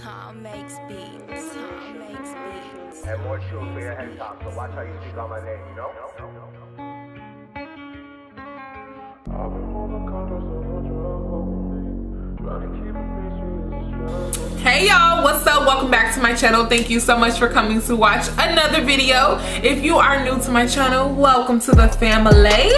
Tom makes beats. Tom makes beats. And more truth for your head top, so watch how you speak on my name, you know? Hey y'all, what's up? Welcome back to my channel. Thank you so much for coming to watch another video. If you are new to my channel, welcome to the family.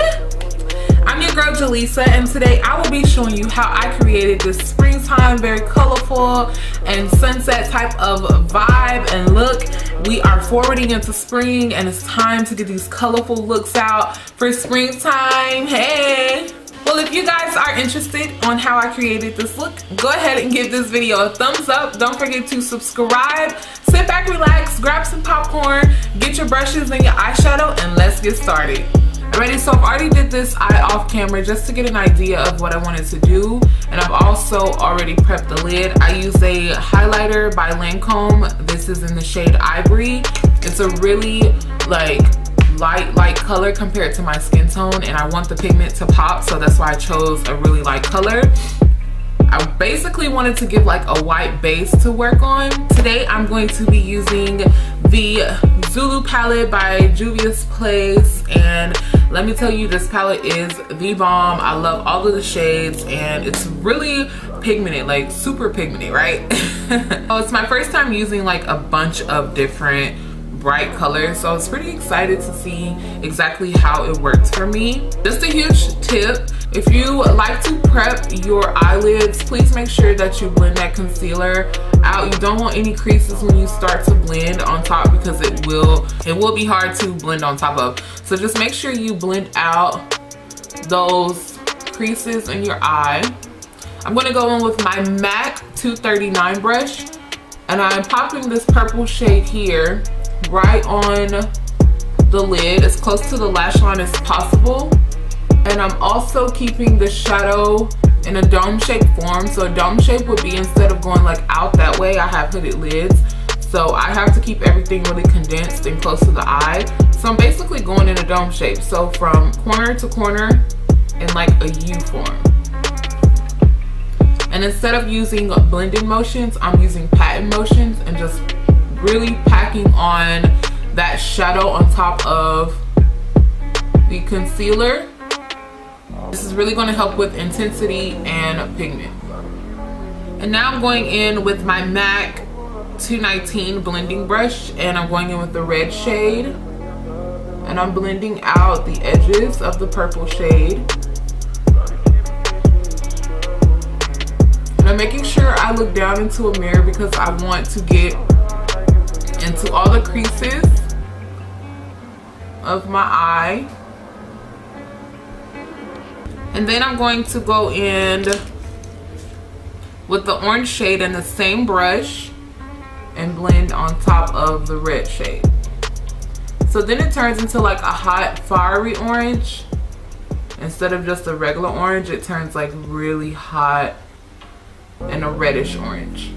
I'm your girl Jaleesa, and today I will be showing you how I created this springtime, very colorful and sunset type of vibe and look. We are forwarding into spring and it's time to get these colorful looks out for springtime. Hey! Well, if you guys are interested on how I created this look, go ahead and give this video a thumbs up. Don't forget to subscribe. Sit back, relax, grab some popcorn, get your brushes and your eyeshadow, and let's get started. Alrighty, so I've already did this eye off camera just to get an idea of what I wanted to do, and I've also already prepped the lid. I use a highlighter by Lancome. This is in the shade Ivory. It's a really light color compared to my skin tone, and I want the pigment to pop, so that's why I chose a really light color. I basically wanted to give like a white base to work on. Today I'm going to be using the Zulu Palette by Juvia's Place, and let me tell you, this palette is the bomb. I love all of the shades and it's really pigmented, like super pigmented, right? So it's my first time using like a bunch of different bright colors, so I was pretty excited to see exactly how it works for me. Just a huge tip, if you like to prep your eyelids, please make sure that you blend that concealer out. You don't want any creases when you start to blend on top, because it will be hard to blend on top of. So just make sure you blend out those creases in your eye. I'm going to go in with my MAC 239 brush, and I'm popping this purple shade here right on the lid, as close to the lash line as possible. And I'm also keeping the shadow in a dome shape form. So a dome shape would be, instead of going like out that way, I have hooded lids, so I have to keep everything really condensed and close to the eye. So I'm basically going in a dome shape, so from corner to corner in like a U form. And instead of using blending motions, I'm using patting motions and just really packing on that shadow on top of the concealer. This is really going to help with intensity and pigment. And now I'm going in with my MAC 219 blending brush, and I'm going in with the red shade, and I'm blending out the edges of the purple shade. And I'm making sure I look down into a mirror because I want to get into all the creases of my eye. And then I'm going to go in with the orange shade in the same brush and blend on top of the red shade. So then it turns into like a hot fiery orange. Instead of just a regular orange, it turns like really hot and a reddish orange.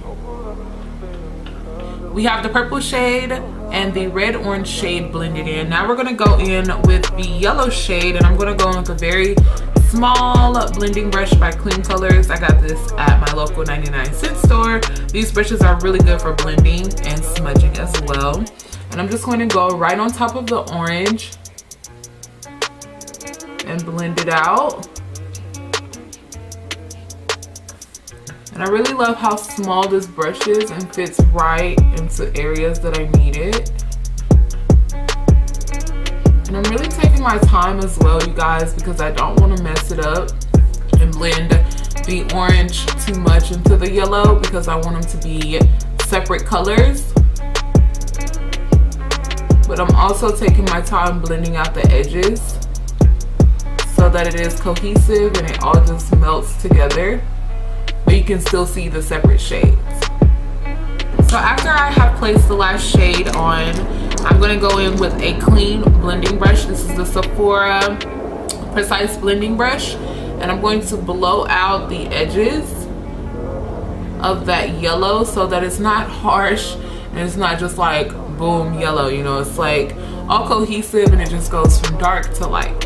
We have the purple shade and the red orange shade blended in. Now we're going to go in with the yellow shade, and I'm going to go in with a very small blending brush by Clean Colors. I got this at my local 99-cent store. These brushes are really good for blending and smudging as well. And I'm just going to go right on top of the orange and blend it out. And I really love how small this brush is and fits right into areas that I need it. And I'm really taking my time as well, you guys, because I don't want to mess it up and blend the orange too much into the yellow, because I want them to be separate colors. But I'm also taking my time blending out the edges so that it is cohesive and it all just melts together, but you can still see the separate shades. So after I have placed the last shade on, I'm going to go in with a clean blending brush. This is the Sephora Precise Blending Brush, and I'm going to blow out the edges of that yellow so that it's not harsh and it's not just like boom yellow, you know, it's like all cohesive and it just goes from dark to light.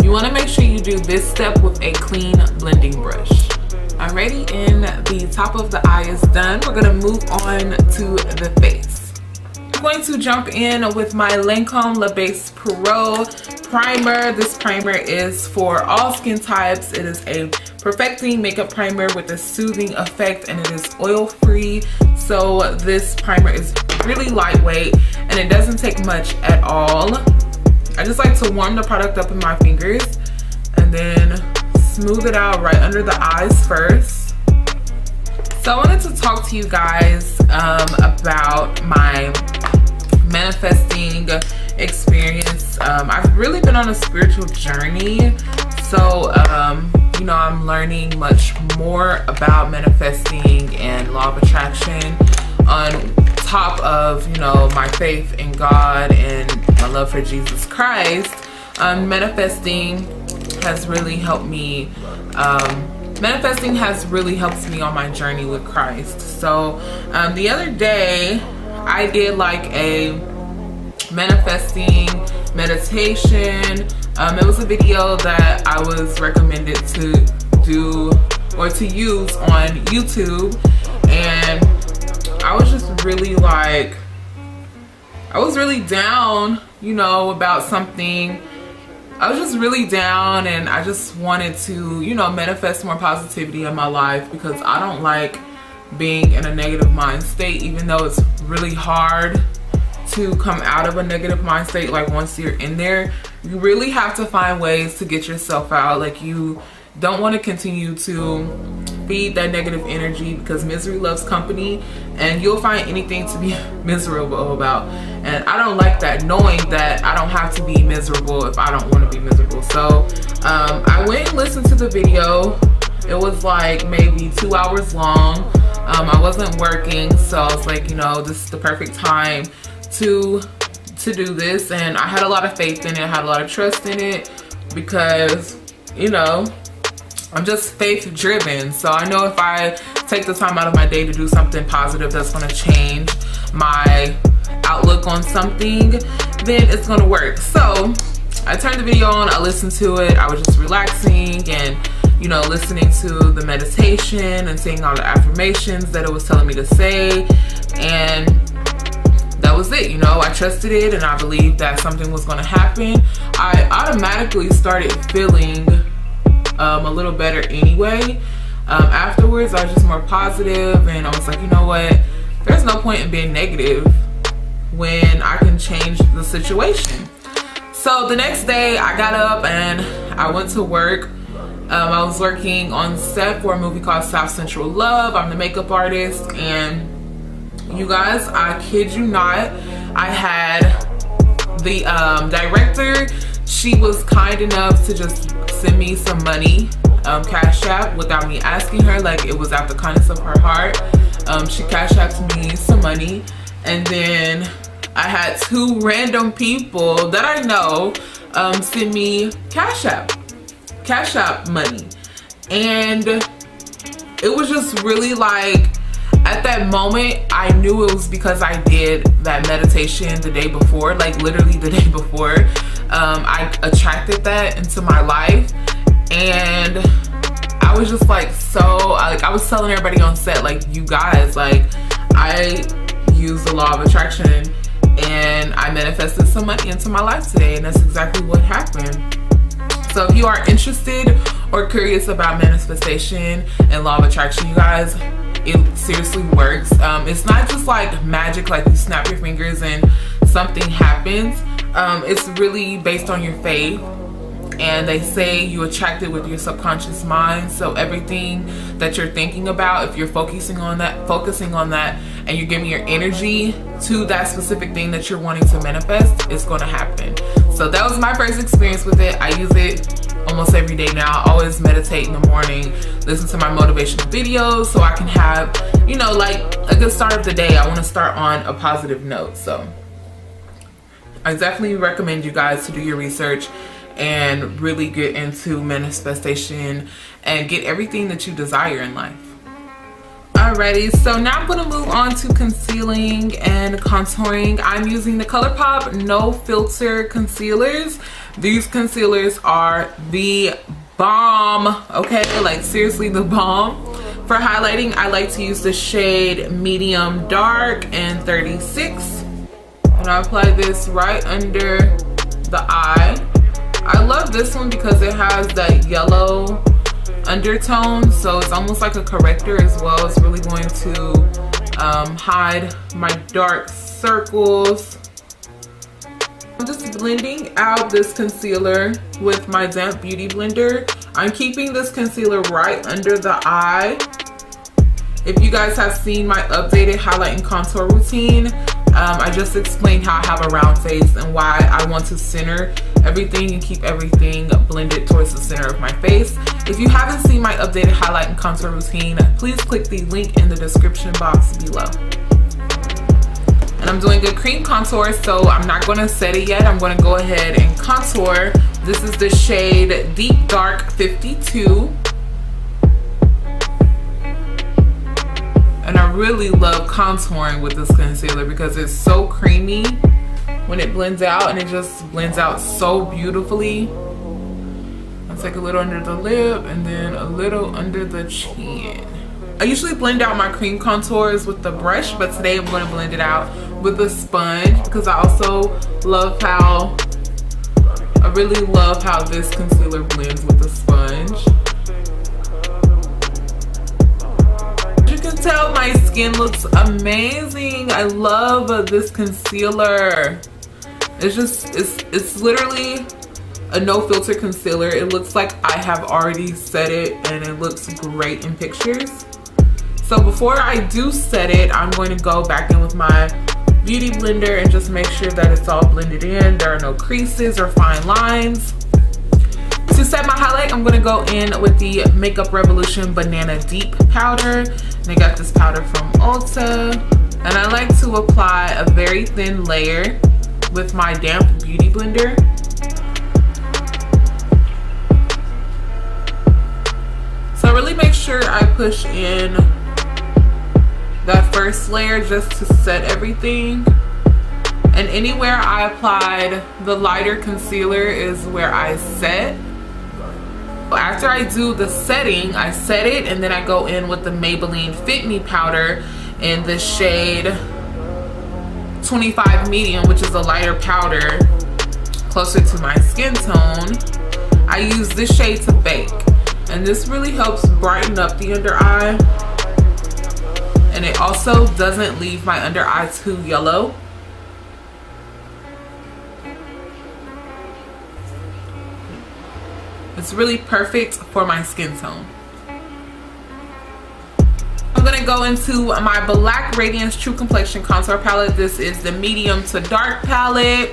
You want to make sure you do this step with a clean blending brush. All Alrighty, and the top of the eye is done. We're gonna move on to the face. I'm going to jump in with my Lancome La Base Pro primer. This primer is for all skin types. It is a perfecting makeup primer with a soothing effect, and it is oil free. So this primer is really lightweight and it doesn't take much at all. I just like to warm the product up in my fingers and then smooth it out right under the eyes first. So I wanted to talk to you guys about my manifesting experience. I've really been on a spiritual journey, so you know, I'm learning much more about manifesting and law of attraction on top of, you know, my faith in God and my love for Jesus Christ. Manifesting has really helped me. Manifesting has really helped me on my journey with Christ. So the other day I did like a manifesting meditation. It was a video that I was recommended to do or to use on YouTube, and I was just really like, I was really down, you know, about something. I was just really down, and I just wanted to, you know, manifest more positivity in my life, because I don't like being in a negative mind state, even though it's really hard to come out of a negative mind state. Like, once you're in there, you really have to find ways to get yourself out. Like, you don't want to continue to feed that negative energy, because misery loves company, and you'll find anything to be miserable about. And I don't like that, knowing that I don't have to be miserable if I don't want to be miserable. So I went and listened to the video. It was like maybe 2 hours long. I wasn't working, so I was like, you know, this is the perfect time to do this. And I had a lot of faith in it. I had a lot of trust in it, because, you know, I'm just faith driven. So I know if I take the time out of my day to do something positive that's going to change my outlook on something, then it's going to work. So I turned the video on, I listened to it, I was just relaxing and, you know, listening to the meditation and seeing all the affirmations that it was telling me to say, and that was it. You know, I trusted it and I believed that something was going to happen. I automatically started feeling a little better anyway. Afterwards, I was just more positive, and I was like, you know what, there's no point in being negative when I can change the situation. So the next day I got up and I went to work. I was working on set for a movie called South Central Love. I'm the makeup artist, and you guys, I kid you not, I had the director, she was kind enough to just send me some money, cash app, without me asking her. Like, it was out the kindness of her heart. She cash apped me some money, and then I had 2 random people that I know send me cash app money. And it was just really like, at that moment I knew it was because I did that meditation the day before. Like, literally the day before, I attracted that into my life, and I was just like, so I was telling everybody on set, like, you guys, like, I used the law of attraction and I manifested some money into my life today, and that's exactly what happened. So if you are interested or curious about manifestation and law of attraction, you guys, it seriously works. It's not just like magic, like you snap your fingers and something happens. It's really based on your faith, and they say you attract it with your subconscious mind. So everything that you're thinking about, if you're focusing on that and you're giving your energy to that specific thing that you're wanting to manifest, it's going to happen. So that was my first experience with it. I use it almost every day now. I always meditate in the morning, listen to my motivational videos, so I can have, you know, like a good start of the day. I want to start on a positive note. So I definitely recommend you guys to do your research and really get into manifestation and get everything that you desire in life. Alrighty, so now I'm going to move on to concealing and contouring. I'm using the ColourPop No Filter concealers. These concealers are the bomb, okay? Like, seriously, the bomb. For highlighting, I like to use the shade Medium Dark and 36. And I apply this right under the eye. I love this one because it has that yellow undertone, so it's almost like a corrector as well. It's really going to hide my dark circles. I'm just blending out this concealer with my damp beauty blender. I'm keeping this concealer right under the eye. If you guys have seen my updated highlight and contour routine, I just explained how I have a round face and why I want to center everything and keep everything blended towards the center of my face. If you haven't seen my updated highlight and contour routine, please click the link in the description box below. And I'm doing a cream contour, so I'm not going to set it yet. I'm going to go ahead and contour. This is the shade Deep Dark 52. And I really love contouring with this concealer because it's so creamy when it blends out, and it just blends out so beautifully. I'll take a little under the lip and then a little under the chin. I usually blend out my cream contours with the brush, but today I'm going to blend it out with a sponge because I also love how, I really love how this concealer blends with the sponge. As you can tell, my skin looks amazing. I love this concealer. It's literally a no filter concealer. It looks like I have already set it, and it looks great in pictures. So before I do set it, I'm going to go back in with my beauty blender and just make sure that it's all blended in. There are no creases or fine lines. To set my highlight, I'm going to go in with the Makeup Revolution Banana Deep powder. And I got this powder from Ulta. And I like to apply a very thin layer with my damp beauty blender. So I really make sure I push in that first layer just to set everything. And anywhere I applied the lighter concealer is where I set. After I do the setting, I set it, and then I go in with the Maybelline Fit Me Powder in the shade 25 Medium, which is a lighter powder closer to my skin tone. I use this shade to bake, and this really helps brighten up the under eye, and it also doesn't leave my under eye too yellow. It's really perfect for my skin tone. I'm gonna go into my Black Radiance True Complexion Contour Palette. This is the medium to dark palette.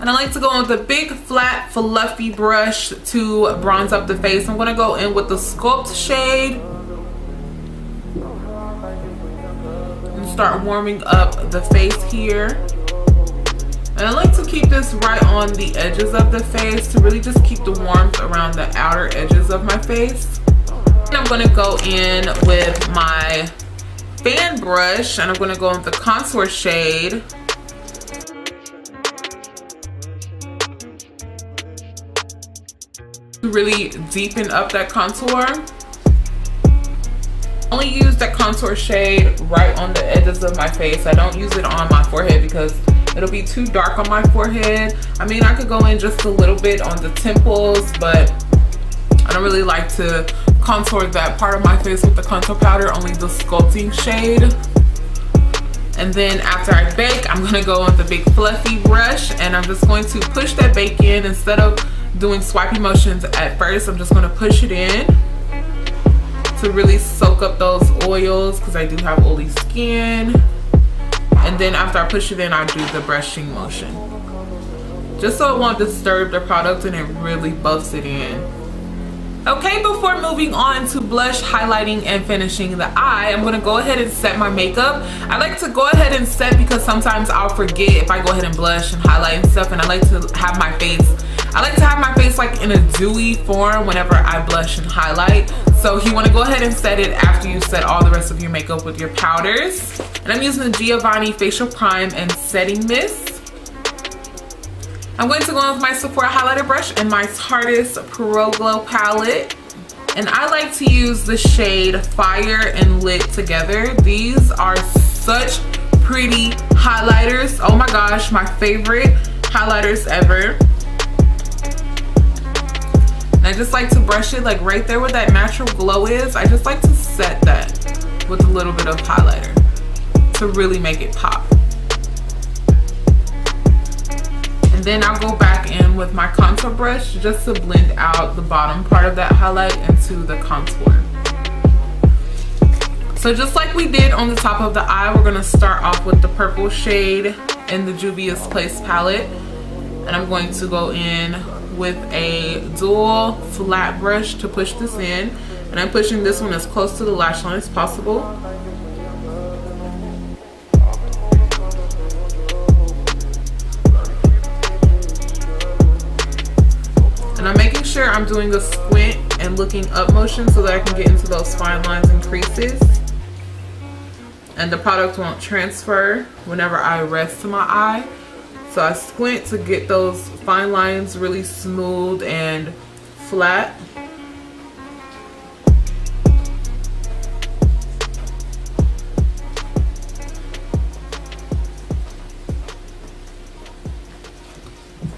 And I like to go in with a big, flat, fluffy brush to bronze up the face. I'm gonna go in with the Sculpt shade and start warming up the face here. And I like to keep this right on the edges of the face to really just keep the warmth around the outer edges of my face. And I'm going to go in with my fan brush, and I'm going to go in with the contour shade. To really deepen up that contour. I only use that contour shade right on the edges of my face. I don't use it on my forehead because it'll be too dark on my forehead. I mean, I could go in just a little bit on the temples, but I don't really like to contour that part of my face with the contour powder, only the sculpting shade. And then after I bake, I'm gonna go with the big fluffy brush, and I'm just going to push that bake in. Instead of doing swipey motions at first, I'm just gonna push it in to really soak up those oils because I do have oily skin. And then after I push it in, I do the brushing motion, just so it won't disturb the product and it really buffs it in. Okay, before moving on to blush, highlighting, and finishing the eye, I'm gonna go ahead and set my makeup. I like to go ahead and set because sometimes I'll forget if I go ahead and blush and highlight and stuff, and I like to have my face like in a dewy form whenever I blush and highlight. So you wanna go ahead and set it after you set all the rest of your makeup with your powders. And I'm using the Giovanni Facial Prime and Setting Mist. I'm going to go in with my Sephora highlighter brush and my Tarte Pro Glow palette. And I like to use the shade Fire and Lit together. These are such pretty highlighters. Oh my gosh, my favorite highlighters ever. And I just like to brush it like right there where that natural glow is. I just like to set that with a little bit of highlighter to really make it pop. And then I'll go back in with my contour brush just to blend out the bottom part of that highlight into the contour. So just like we did on the top of the eye, we're gonna start off with the purple shade in the Juvia's Place palette. And I'm going to go in with a dual flat brush to push this in. And I'm pushing this one as close to the lash line as possible. And I'm making sure I'm doing a squint and looking up motion so that I can get into those fine lines and creases. And the product won't transfer whenever I rest my eye. So I squint to get those fine lines really smooth and flat.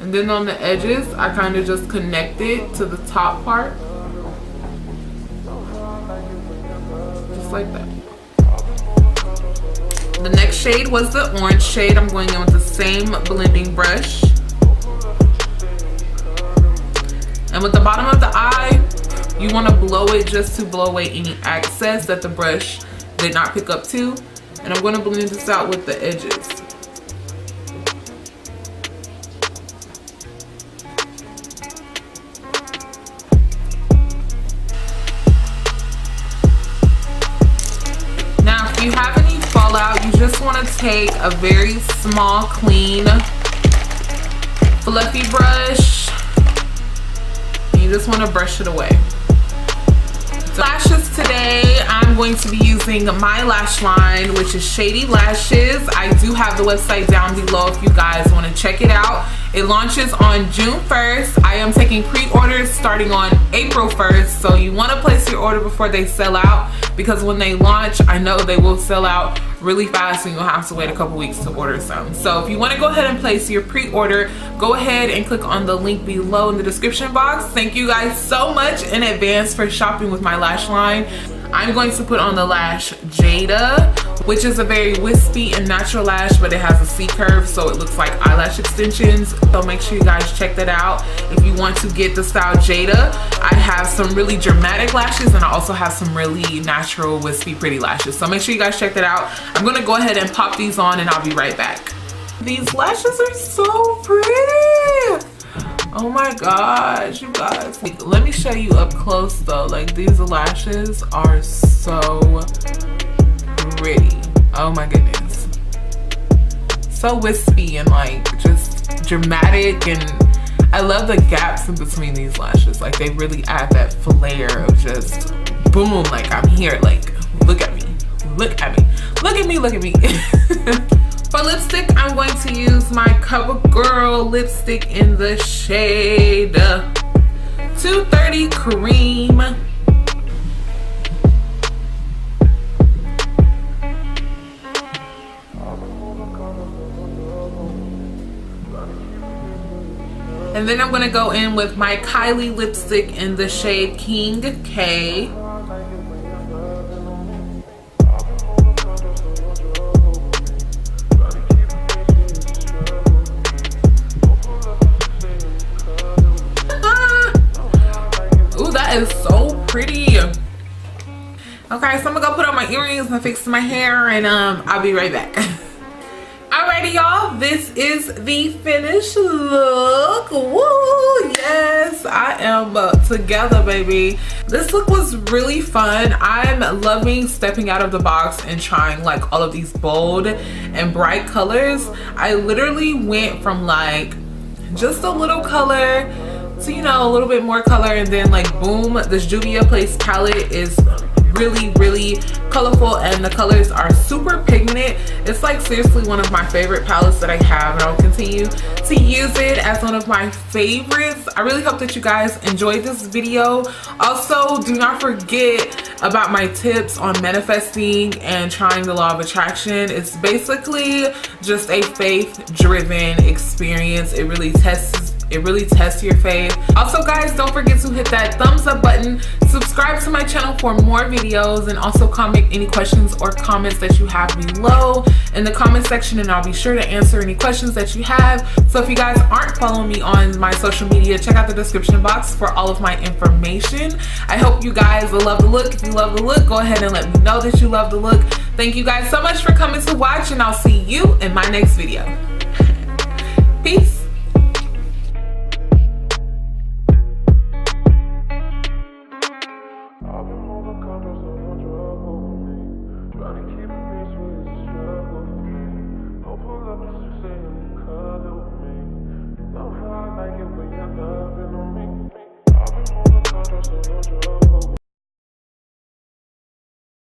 And then on the edges, I kind of just connect it to the top part. Just like that. The next shade was the orange shade. I'm going in with the same blending brush. And with the bottom of the eye, you want to blow it just to blow away any excess that the brush did not pick up to. And I'm going to blend this out with the edges. Now, if you have any fallout, you just want to take a very small, clean, fluffy brush. And you just want to brush it away. Lashes today, I'm going to be using my lash line, which is Shady Lashes. I do have the website down below if you guys want to check it out. It launches on June 1st. I am taking pre-orders starting on April 1st. So you want to place your order before they sell out, because when they launch, I know they will sell out really fast and you'll have to wait a couple weeks to order some. So if you want to go ahead and place your pre-order, go ahead and click on the link below in the description box. Thank you guys so much in advance for shopping with my lash line. I'm going to put on the lash Jada, which is a very wispy and natural lash, but it has a C-curve, so it looks like eyelash extensions. So make sure you guys check that out. If you want to get the style Jada, I have some really dramatic lashes and I also have some really natural, wispy, pretty lashes. So make sure you guys check that out. I'm gonna go ahead and pop these on and I'll be right back. These lashes are so pretty. Oh my gosh, you guys. Let me show you up close though. Like, these lashes are so pretty. Oh my goodness. So wispy and like just dramatic, and I love the gaps in between these lashes. Like, they really add that flair of just boom, like I'm here, like look at me, look at me, look at me, look at me. For lipstick, I'm going to use my CoverGirl lipstick in the shade 230 Cream. And then I'm going to go in with my Kylie lipstick in the shade King K. Is so pretty. Okay, so I'm gonna go put on my earrings and fix my hair, and I'll be right back. Alrighty, y'all, this is the finished look. Woo, yes, I am together, baby. This look was really fun. I'm loving stepping out of the box and trying like all of these bold and bright colors. I literally went from like just a little color to, you know, a little bit more color, and then like boom, this Juvia Place palette is really colorful, and the colors are super pigmented. It's like seriously one of my favorite palettes that I have, and I'll continue to use it as one of my favorites. I really hope that you guys enjoyed this video. Also, do not forget about my tips on manifesting and trying the law of attraction. It's basically just a faith-driven experience. It really tests your faith. Also guys, don't forget to hit that thumbs up button, subscribe to my channel for more videos, and also comment any questions or comments that you have below in the comment section, and I'll be sure to answer any questions that you have. So if you guys aren't following me on my social media, check out the description box for all of my information. I hope you guys love the look. If you love the look, go ahead and let me know that you love the look. Thank you guys so much for coming to watch, and I'll see you in my next video. Peace.